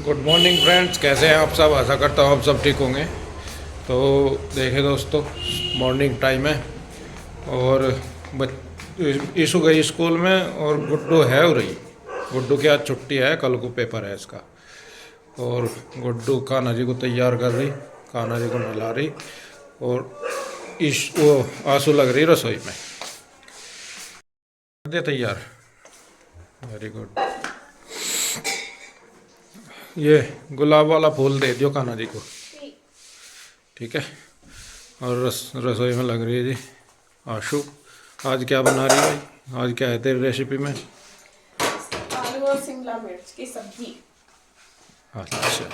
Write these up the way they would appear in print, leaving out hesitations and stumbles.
Good morning friends, कैसे हैं आप सब। आशा करता हूँ आप सब ठीक होंगे। तो देखें दोस्तों, मॉर्निंग टाइम है और ईशु गई स्कूल में और गुड्डू है हो रही। गुड्डू की आज छुट्टी है, कल को पेपर है इसका। और गुड्डू कान्हा जी को तैयार कर रही, कान्हा जी को नहला रही और वो आंसू लग रही रसोई में। कर दिया तैयार, वेरी गुड। ये गुलाब वाला फूल दे दियो कान्हा जी को, ठीक है। और रसोई में लग रही है जी आशु। आज क्या बना रही है भाई? आज क्या है तेरी रेसिपी में? आलू और शिमला मिर्च की सब्जी। अच्छा,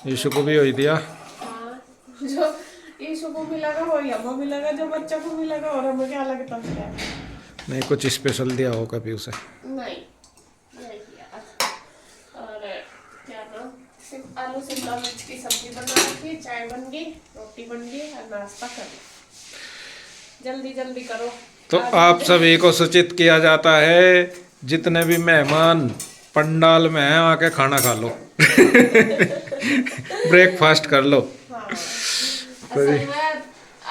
ईशु को भी वही दिया। हाँ, जो ईशु को मिलेगा वही हमको मिलेगा, जो बच्चों को मिलेगा और हमें क्या लगता है। नहीं, कुछ स्पेशल दिया हो कभी उसे? नहीं, नहीं किया। और क्या नाम, सिर्फ आलू शिमला मिर्च की सब्जी बना रखी, चाय बन गई, रोटी बन गई और नाश्ता कर लो। जल्दी जल्दी करो। तो आज आप मुझे सभी को सूचित किया जाता है, जितने भी मेहमान पंडाल में हैं आके खाना खा लो। ब्रेकफास्ट कर लो। हाँ, तो जी, असल में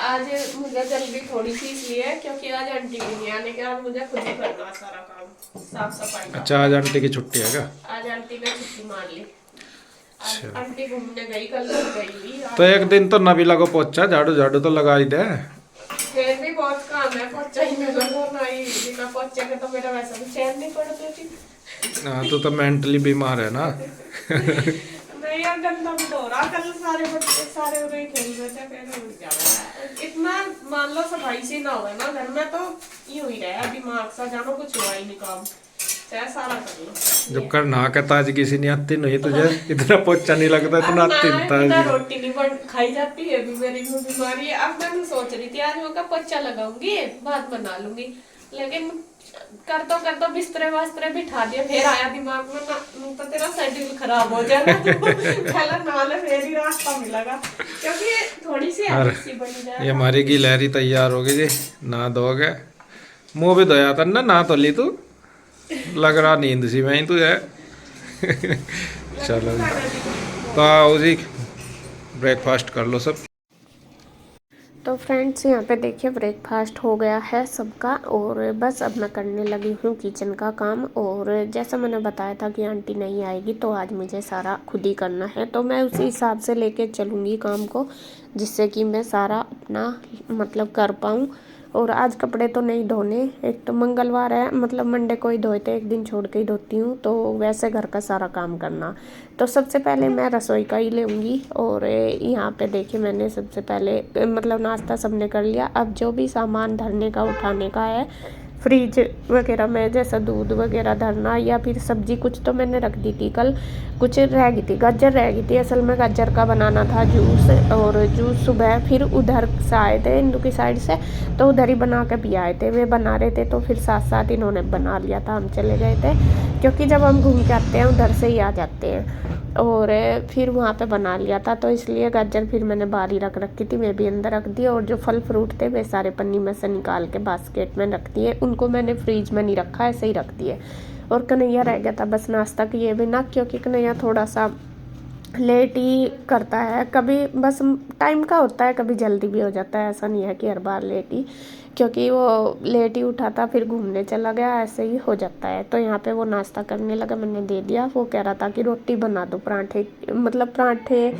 आज मुझे जल्दी थोड़ी सी इसलिए क्योंकि आज आंटी भी नहीं आने के बाद मुझे खुद ही करना है सारा काम, साफ सफाई का। अच्छा, आज आंटी की छुट्टी है क्या? आज आंटी ने छुट्टी मार ली। आज अच्छा, आंटी घूमने गई, कल तक गई हुई। तो एक दिन तो नबीला को पोछा झाड़ू झाड़ू तो लगा ही दे। फिर भी बहुत काम है, पोछा ही नहीं लगा नहीं, बिना पोछे के तो मेरा वैसा भी चैन नहीं पड़ती थी। हाँ, तो मेंटली बीमार है ना। नहीं यार, गंदा भी तो हो रहा, कल सारे बच्चे सारे उधर खेल रहे थे, फिर उड़ गया। इतना मान लो सफाई से ना हो ना घर में, तो यूं ही रहा दिमाग सा, जानो कुछ हुआ ही नहीं काम, चाहे सारा कर लो। जब कर नहा के ताजगी सी नहीं आती नहीं तुझे, इतना पोछा नहीं लगता, इतना आती नहीं बिना ताजगी। रोटी नहीं बन खाई जाती है, अभी मेरी बीमारी है। अब मैं सोच रही थी आज मैं का पोछा लगाऊंगी, भात बना लूंगी, लेकिन कर दो बिस्तरे वास्तरे बिठा दिए, फिर आया दिमाग में ना, तो तेरा शेड्यूल खराब हो जाएगा। तो पहले नहा ले, फिर ही रास्ता मिलेगा, क्योंकि थोड़ी सी और हैबिट सी बनी ये जाए। हमारी गिलहरी तैयार हो गई जी, नहा धोगे। मुंह भी धोया था ना, नहा तो ली तू, लग रहा नींद सी में ही तू है। चलो जी, तो आओ जी, ब्रेकफास्ट कर लो सब। तो फ्रेंड्स, यहाँ पे देखिए ब्रेकफास्ट हो गया है सबका, और बस अब मैं करने लगी हूँ किचन का काम। और जैसा मैंने बताया था कि आंटी नहीं आएगी, तो आज मुझे सारा खुद ही करना है, तो मैं उसी हिसाब से लेके चलूँगी काम को, जिससे कि मैं सारा अपना मतलब कर पाऊँ। और आज कपड़े तो नहीं धोने, एक तो मंगलवार है, मतलब मंडे को ही धोए थे, एक दिन छोड़ के ही धोती हूँ, तो वैसे घर का सारा काम करना। तो सबसे पहले मैं रसोई का ही लूँगी। और यहाँ पे देखिए मैंने सबसे पहले मतलब नाश्ता सबने कर लिया। अब जो भी सामान धरने का उठाने का है फ्रिज वगैरह में, जैसा दूध वगैरह धरना, या फिर सब्जी कुछ तो मैंने रख दी थी कल, कुछ रह गई थी, गाजर रह गई थी, असल में गाजर का बनाना था जूस। और जूस सुबह फिर उधर से आए थे इंदू की साइड से, तो उधर ही बना के भी आए थे, वे बना रहे थे, तो फिर साथ साथ इन्होंने बना लिया था, हम चले गए थे, क्योंकि जब हम घूम के आते हैं उधर से ही आ जाते हैं। और फिर वहाँ पे बना लिया था, तो इसलिए गाजर फिर मैंने बाहर ही रख रखी थी, मैं भी अंदर रख दी। और जो फल फ्रूट थे वे सारे पन्नी में से निकाल के बास्केट में रख दिए, उनको मैंने फ्रीज में नहीं रखा, ऐसे ही रख दिए। और कन्हैया रह गया था बस नाश्ता किए बिना, क्योंकि कन्हैया थोड़ा सा लेट ही करता है, कभी बस टाइम का होता है, कभी जल्दी भी हो जाता है, ऐसा नहीं है कि हर बार लेट ही, क्योंकि वो लेट ही उठा था, फिर घूमने चला गया, ऐसे ही हो जाता है। तो यहाँ पे वो नाश्ता करने लगा, मैंने दे दिया। वो कह रहा था कि रोटी बना दो, पराठे मतलब पराठे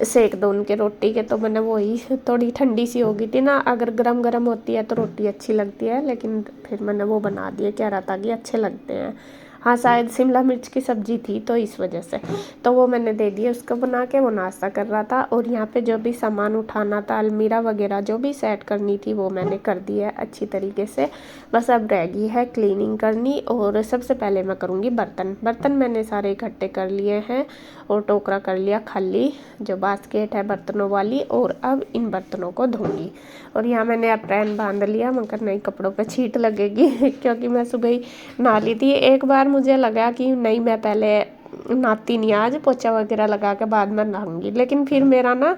सेक दो उनके रोटी के, तो मैंने वही, थोड़ी ठंडी सी हो गई थी ना, अगर गरम गरम होती है तो रोटी अच्छी लगती है, लेकिन फिर मैंने वो बना दिए, कह रहा था कि अच्छे लगते हैं। हाँ, शायद शिमला मिर्च की सब्जी थी तो इस वजह से, तो वो मैंने दे दिया उसको बना के, वो नाश्ता कर रहा था। और यहाँ पे जो भी सामान उठाना था, अलमीरा वगैरह जो भी सेट करनी थी, वो मैंने कर दी है अच्छी तरीके से, बस अब रह गई है क्लीनिंग करनी। और सबसे पहले मैं करूँगी बर्तन। बर्तन मैंने सारे इकट्ठे कर लिए हैं, और टोकरा कर लिया खाली, जो बास्केट है बर्तनों वाली, और अब इन बर्तनों को धोंगी। और यहाँ मैंने अप्रैन बांध लिया, मगर नहीं कपड़ों पे छींट लगेगी, क्योंकि मैं सुबह ही नहा ली थी। एक बार मुझे लगा कि नहीं, मैं पहले नहाती नहीं, आज पोछा वगैरह लगा के बाद में नहाऊंगी, लेकिन फिर मेरा ना,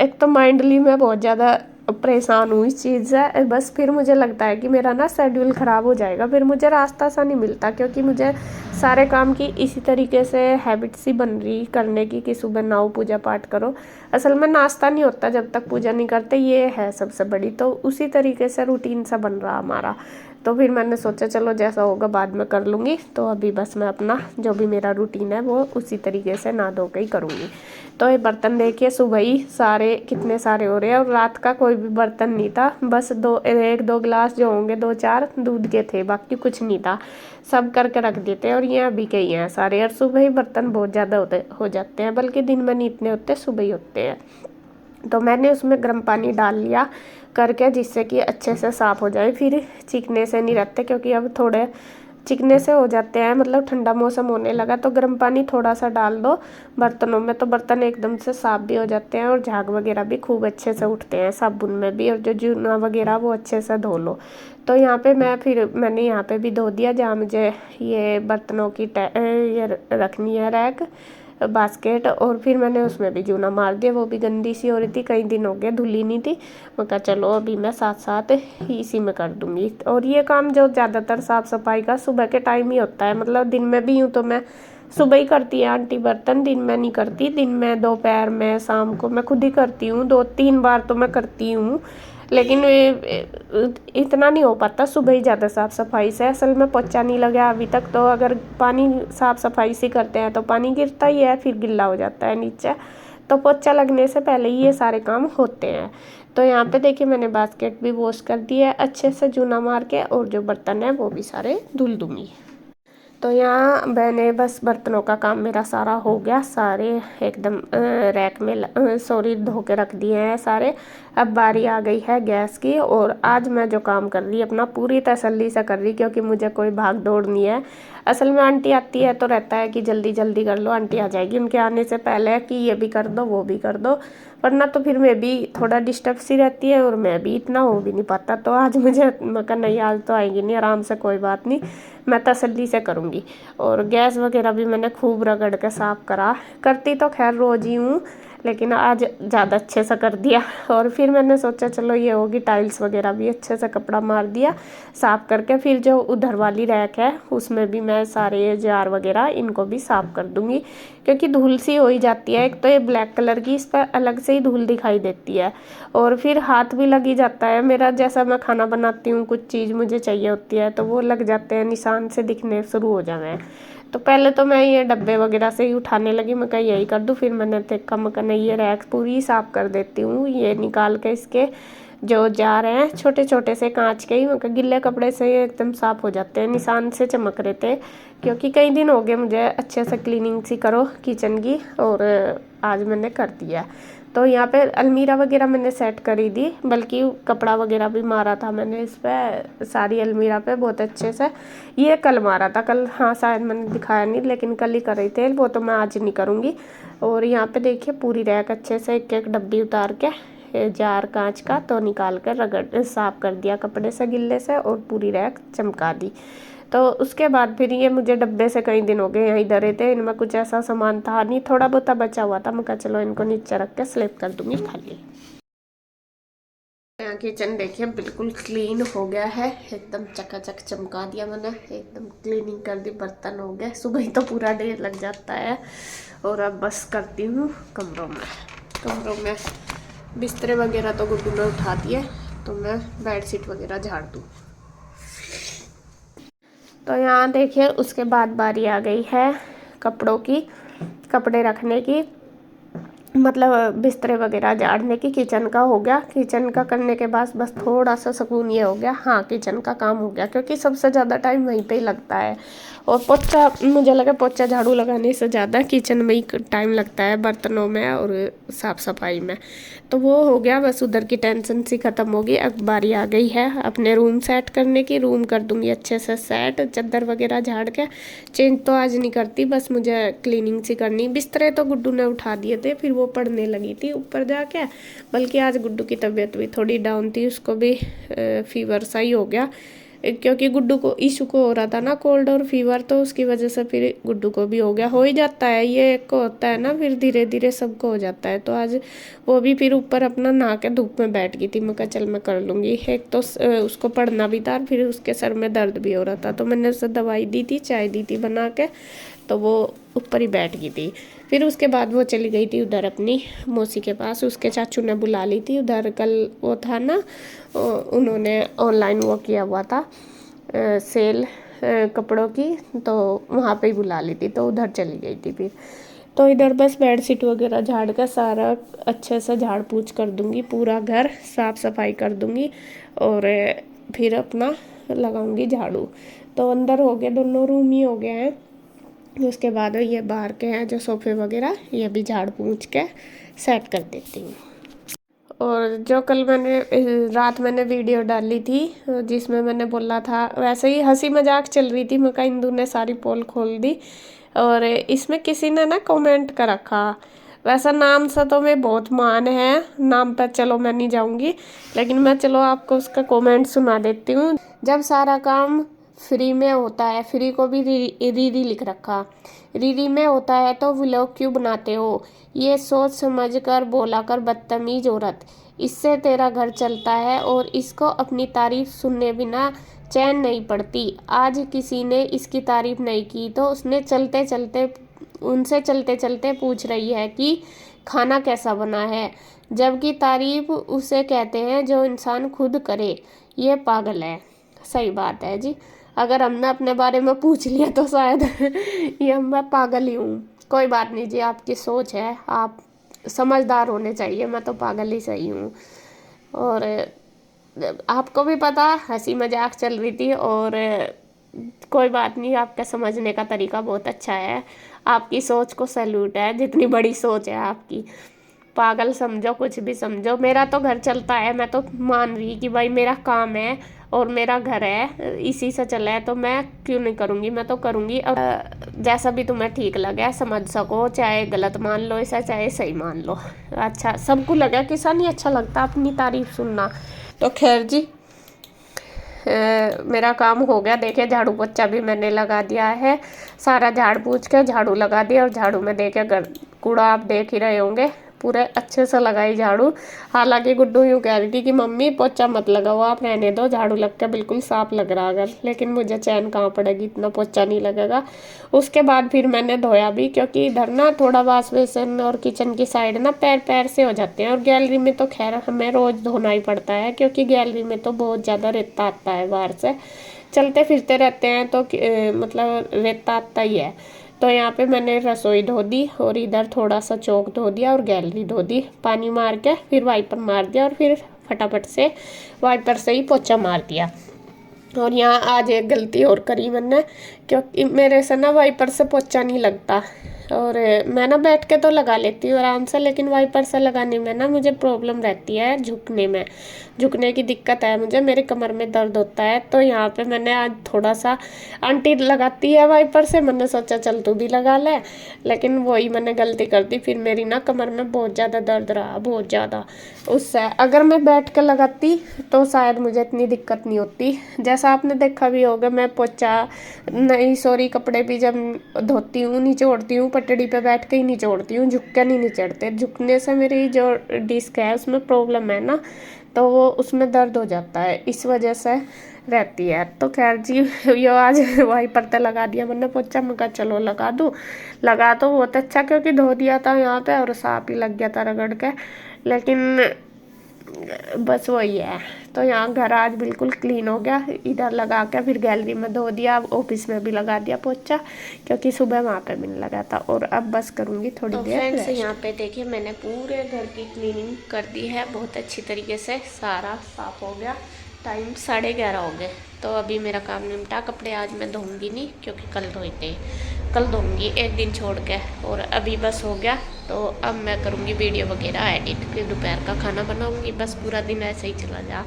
एक तो माइंडली मैं बहुत ज़्यादा परेशान हूँ इस चीज़ से। बस फिर मुझे लगता है कि मेरा ना शेड्यूल ख़राब हो जाएगा, फिर मुझे रास्ता सा नहीं मिलता, क्योंकि मुझे सारे काम की इसी तरीके से हैबिट सी बन रही करने की कि सुबह नहाओ, पूजा पाठ करो। असल में नाश्ता नहीं होता जब तक पूजा नहीं करते, ये है सबसे बड़ी। तो उसी तरीके से रूटीन सा बन रहा हमारा। तो फिर मैंने सोचा चलो जैसा होगा बाद में कर लूँगी। तो अभी बस मैं अपना जो भी मेरा रूटीन है वो उसी तरीके से नहा धो के ही करूँगी। तो ये बर्तन देखिए सुबह ही सारे कितने सारे हो रहे हैं, और रात का कोई भी बर्तन नहीं था। बस एक दो गिलास जो होंगे 2-4 दूध के थे, बाकी कुछ नहीं था। सब करके रख देते हैं, और ये अभी के ही हैं सारे। और सुबह ही बर्तन बहुत ज़्यादा हो जाते हैं, बल्कि दिन में नहीं इतने होते, सुबह ही होते हैं। तो मैंने उसमें गर्म पानी डाल लिया करके, जिससे कि अच्छे से साफ़ हो जाए, फिर चिकने से नहीं रहते, क्योंकि अब थोड़े चिकने से हो जाते हैं। मतलब ठंडा मौसम होने लगा तो गर्म पानी थोड़ा सा डाल दो बर्तनों में, तो बर्तन एकदम से साफ़ भी हो जाते हैं, और झाग वगैरह भी खूब अच्छे से उठते हैं साबुन में भी। और जो जूना वगैरह वो अच्छे से धो लो। तो यहाँ पे मैंने यहाँ पे भी धो दिया, जहाँ मुझे ये बर्तनों की ये रखनी है रैक बास्केट। और फिर मैंने उसमें भी जूना मार दिया, वो भी गंदी सी हो रही थी, कई दिन हो गए धुली नहीं थी। मैं कहा चलो अभी मैं साथ साथ ही इसी में कर दूँगी। और ये काम जो ज़्यादातर साफ़ सफाई का सुबह के टाइम ही होता है। मतलब दिन में भी यूँ तो मैं सुबह ही करती है आंटी बर्तन, दिन में नहीं करती। दिन में दोपहर में शाम को मैं खुद ही करती हूँ, 2-3 बार तो मैं करती हूँ, लेकिन इतना नहीं हो पाता सुबह ही ज़्यादा साफ़ सफाई से। असल में पोछा नहीं लगा अभी तक, तो अगर पानी साफ़ सफाई से करते हैं तो पानी गिरता ही है, फिर गिल्ला हो जाता है नीचे। तो पोछा लगने से पहले ही ये सारे काम होते हैं। तो यहाँ पे देखिए मैंने बास्केट भी वॉश कर दी है अच्छे से जूना मार के, और जो बर्तन है वो भी सारे धुल दूँगी। तो यहाँ मैंने बस बर्तनों का काम मेरा सारा हो गया, सारे एकदम रैक में सॉरी धो के रख दिए हैं सारे। अब बारी आ गई है गैस की, और आज मैं जो काम कर रही अपना पूरी तसल्ली से कर रही, क्योंकि मुझे कोई भाग दौड़ नहीं है। असल में आंटी आती है तो रहता है कि जल्दी जल्दी कर लो, आंटी आ जाएगी उनके आने से पहले कि ये भी कर दो वो भी कर दो, वरना तो फिर मैं भी थोड़ा डिस्टर्ब सी रहती है, और मैं भी इतना हो भी नहीं पाता। तो आज मुझे मैं कहा नहीं आज तो आएगी नहीं, आराम से कोई बात नहीं, मैं तसल्ली से करूँगी। और गैस वगैरह भी मैंने खूब रगड़ के साफ़ करती तो खैर रोज़ ही हूँ, लेकिन आज ज़्यादा अच्छे से कर दिया। और फिर मैंने सोचा चलो ये होगी, टाइल्स वगैरह भी अच्छे से कपड़ा मार दिया साफ़ करके। फिर जो उधर वाली रैक है उसमें भी मैं सारे जार वगैरह इनको भी साफ़ कर दूँगी, क्योंकि धूल सी हो ही जाती है। एक तो ये ब्लैक कलर की, इस पर अलग से ही धूल दिखाई देती है, और फिर हाथ भी लग ही जाता है मेरा। जैसा मैं खाना बनाती हूँ कुछ चीज़ मुझे चाहिए होती है तो वो लग जाते हैं, निशान से दिखने शुरू हो जाए। तो पहले तो मैं ये डब्बे वगैरह से ही उठाने लगी, मैं कहा यही कर दूँ। फिर मैंने देखा मैं कहा ये रैक पूरी साफ़ कर देती हूँ, ये निकाल के इसके जो जार हैं छोटे छोटे से कांच के ही, मैं कहा गिल्ले कपड़े से एकदम साफ़ हो जाते हैं, निशान से चमक रहे थे। क्योंकि कई दिन हो गए मुझे अच्छे से क्लीनिंग सी करो किचन की, और आज मैंने कर दिया। तो यहाँ पे अलमीरा वगैरह मैंने सेट करी दी, बल्कि कपड़ा वगैरह भी मारा था मैंने इस पर सारी अलमीरा पे बहुत अच्छे से। ये कल मारा था, कल हाँ शायद मैंने दिखाया नहीं, लेकिन कल ही कर रही थे, वो तो मैं आज नहीं करूँगी। और यहाँ पे देखिए पूरी रैक अच्छे से एक एक डब्बी उतार के जार कांच का तो निकाल कर रगड़ साफ़ कर दिया कपड़े से गिल्ले से, और पूरी रैक चमका दी। तो उसके बाद फिर ये मुझे डब्बे से कई दिन हो गए यहीं धरे थे, इनमें कुछ ऐसा सामान था नहीं, थोड़ा बहुत बचा हुआ था। मैं कहा चलो इनको नीचे रख के स्लिप कर दूंगी खाली। यहाँ किचन देखिए बिल्कुल क्लीन हो गया है, एकदम चकाचक चमका दिया मैंने, एकदम क्लीनिंग कर दी, बर्तन हो गए। सुबह ही तो पूरा डे लग जाता है। और अब बस करती हूँ कमरों में बिस्तरे वगैरह तो गुड्डू ने उठा दिए, तो मैं बेडशीट वगैरह झाड़ दूँ। तो यहाँ देखिए उसके बाद बारी आ गई है कपड़े रखने की, मतलब बिस्तरे वगैरह झाड़ने की। किचन का हो गया, किचन का करने के बाद बस थोड़ा सा सुकून ये हो गया, हाँ किचन का काम हो गया, क्योंकि सबसे ज़्यादा टाइम वहीं पे ही लगता है। और पोछा, मुझे लगा पोछा झाड़ू लगाने से ज़्यादा किचन में ही टाइम लगता है, बर्तनों में और साफ़ सफाई में। तो वो हो गया, बस उधर की टेंशन सी ख़त्म होगी। अब बारी आ गई है अपने रूम सेट करने की। रूम कर दूँगी अच्छे से सेट, चादर वगैरह झाड़ के। चेंज तो आज नहीं करती, बस मुझे क्लीनिंग सी करनी। बिस्तरे तो गुड्डू ने उठा दिए थे, फिर वो पढ़ने लगी थी ऊपर जाके। बल्कि आज गुड्डू की तबीयत भी थोड़ी डाउन थी, उसको भी फीवर सा ही हो गया, क्योंकि गुड्डू को ईशू को हो रहा था ना कोल्ड और फीवर, तो उसकी वजह से फिर गुड्डू को भी हो गया। हो ही जाता है, ये एक को होता है ना, फिर धीरे धीरे सबको हो जाता है। तो आज वो भी फिर ऊपर अपना नहा के धूप में बैठ गई थी। मैं कहा चल मैं कर लूँगी। एक तो उसको पढ़ना भी था, फिर उसके सर में दर्द भी हो रहा था, तो मैंने उसे दवाई दी थी, चाय दी थी बना के, तो वो ऊपर ही बैठ गई थी। फिर उसके बाद वो चली गई थी उधर अपनी मौसी के पास, उसके चाचू ने बुला ली थी उधर। कल वो था ना, उन्होंने ऑनलाइन वो किया हुआ था सेल कपड़ों की, तो वहाँ पे ही बुला ली थी, तो उधर चली गई थी। फिर तो इधर बस बेडशीट वगैरह झाड़ कर सारा अच्छे से झाड़ पूछ कर दूंगी, पूरा घर साफ सफाई कर दूंगी और फिर अपना लगाऊंगी झाड़ू। तो अंदर हो गए, दोनों रूम ही हो गए हैं। उसके बाद ये बाहर के हैं जो सोफे वगैरह, ये भी झाड़ पूछ के सेट कर देती हूँ। और जो कल मैंने रात मैंने वीडियो डाली थी जिसमें मैंने बोला था, वैसे ही हंसी मजाक चल रही थी, मका इंदू ने सारी पोल खोल दी। और इसमें किसी ने ना कमेंट कर रखा, वैसा नाम सा तो मैं बहुत मान है, नाम पर चलो मैं नहीं जाऊंगी, लेकिन मैं चलो आपको उसका कमेंट सुना देती हूँ। जब सारा काम फ्री में होता है, फ्री को भी रीरी लिख रखा, रीरी में होता है तो व्लॉग क्यों बनाते हो, ये सोच समझ कर बोला कर बदतमीज औरत, इससे तेरा घर चलता है और इसको अपनी तारीफ सुनने बिना चैन नहीं पड़ती। आज किसी ने इसकी तारीफ नहीं की तो उनसे चलते चलते पूछ रही है कि खाना कैसा बना है, जबकि तारीफ उसे कहते हैं जो इंसान खुद करे। ये पागल है। सही बात है जी, अगर हमने अपने बारे में पूछ लिया तो शायद ये मैं पागल ही हूँ। कोई बात नहीं जी, आपकी सोच है, आप समझदार होने चाहिए, मैं तो पागल ही सही हूँ। और आपको भी पता हंसी मजाक चल रही थी, और कोई बात नहीं, आपका समझने का तरीका बहुत अच्छा है, आपकी सोच को सैल्यूट है, जितनी बड़ी सोच है आपकी। पागल समझो कुछ भी समझो, मेरा तो घर चलता है, मैं तो मान रही कि भाई मेरा काम है और मेरा घर है, इसी से चला है, तो मैं क्यों नहीं करूँगी, मैं तो करूँगी। और जैसा भी तुम्हें ठीक लगे समझ सको, चाहे गलत मान लो इसे, चाहे सही मान लो। अच्छा सबको लगा कि सा नहीं अच्छा लगता अपनी तारीफ सुनना। तो खैर जी, मेरा काम हो गया। देखिए झाड़ू पोछा भी मैंने लगा दिया है, सारा झाड़ पूछ के झाड़ू लगा दिया, और झाड़ू में देखिए कूड़ा आप देख ही रहे होंगे, पूरे अच्छे से लगाई झाड़ू। हालांकि गुड्डू यूँ कह रही थी कि मम्मी पोछा मत लगाओ, आप रहने दो, झाड़ू लग के बिल्कुल साफ लग रहा अगर, लेकिन मुझे चैन कहाँ पड़ेगी, इतना पोछा नहीं लगेगा। उसके बाद फिर मैंने धोया भी, क्योंकि इधर ना थोड़ा वाश बेसिन और किचन की साइड ना पैर पैर से हो जाते हैं, और गैलरी में तो खैर हमें रोज़ धोना ही पड़ता है, क्योंकि गैलरी में तो बहुत ज़्यादा रेता आता है, बाहर से चलते फिरते रहते हैं तो मतलब रेता आता ही है। तो यहाँ पे मैंने रसोई धो दी, और इधर थोड़ा सा चौक धो दिया, और गैलरी धो दी, पानी मार के फिर वाइपर मार दिया, और फिर फटाफट से वाइपर से ही पोछा मार दिया। और यहाँ आज एक गलती और करी मैंने, क्योंकि मेरे से ना वाइपर से पोछा नहीं लगता, और मैं ना बैठ के तो लगा लेती हूँ आराम से, लेकिन वाइपर से लगाने में ना मुझे प्रॉब्लम रहती है, झुकने की दिक्कत है मुझे, मेरे कमर में दर्द होता है। तो यहाँ पे मैंने आज थोड़ा सा, आंटी लगाती है वाइपर से, मैंने सोचा चल तू भी लगा ले, लेकिन वही मैंने गलती कर दी, फिर मेरी ना कमर में बहुत ज़्यादा दर्द रहा, बहुत ज़्यादा। उससे अगर मैं बैठ कर लगाती तो शायद मुझे इतनी दिक्कत नहीं होती। जैसा आपने देखा भी होगा, मैं पोछा नहीं सॉरी कपड़े भी जब धोती हूँ निचोड़ती हूँ, पटड़ी पे बैठ के ही निचोड़ती हूँ, झुक के नहीं निचोड़ते। झुकने से मेरी जो डिस्क है उसमें प्रॉब्लम है ना, तो वो उसमें दर्द हो जाता है, इस वजह से रहती है। तो खैर जी, ये आज वाइपर पे लगा दिया मैंने पोछा, मैं कहा चलो लगा दूँ, लगा तो बहुत अच्छा, क्योंकि धो दिया था यहाँ पे और साफ ही लग गया था रगड़ के, लेकिन बस वही है। तो यहाँ घर आज बिल्कुल क्लीन हो गया, इधर लगा के फिर गैलरी में धो दिया, ऑफिस में भी लगा दिया पोछा, क्योंकि सुबह वहाँ पे भी नहीं लगा था। और अब बस करूँगी थोड़ी देर फ्रेंड्स। यहाँ पे देखिए मैंने पूरे घर की क्लीनिंग कर दी है बहुत अच्छी तरीके से, सारा साफ हो गया। टाइम 11:30 हो गए, तो अभी मेरा काम निपटा। कपड़े आज मैं धोऊंगी नहीं, क्योंकि कल धोए थे, कल धोऊंगी एक दिन छोड़ के। और अभी बस हो गया, तो अब मैं करूँगी वीडियो वगैरह एडिट, फिर दोपहर का खाना बनाऊँगी, बस पूरा दिन ऐसे ही चला जा।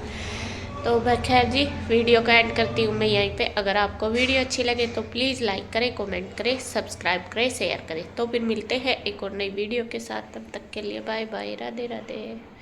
तो बस खैर जी, वीडियो का एंड करती हूँ मैं यहीं पे। अगर आपको वीडियो अच्छी लगे तो प्लीज़ लाइक करें, कमेंट करें, सब्सक्राइब करें, शेयर करें। तो फिर मिलते हैं एक और नई वीडियो के साथ, तब तक के लिए बाय बाय, राधे राधे।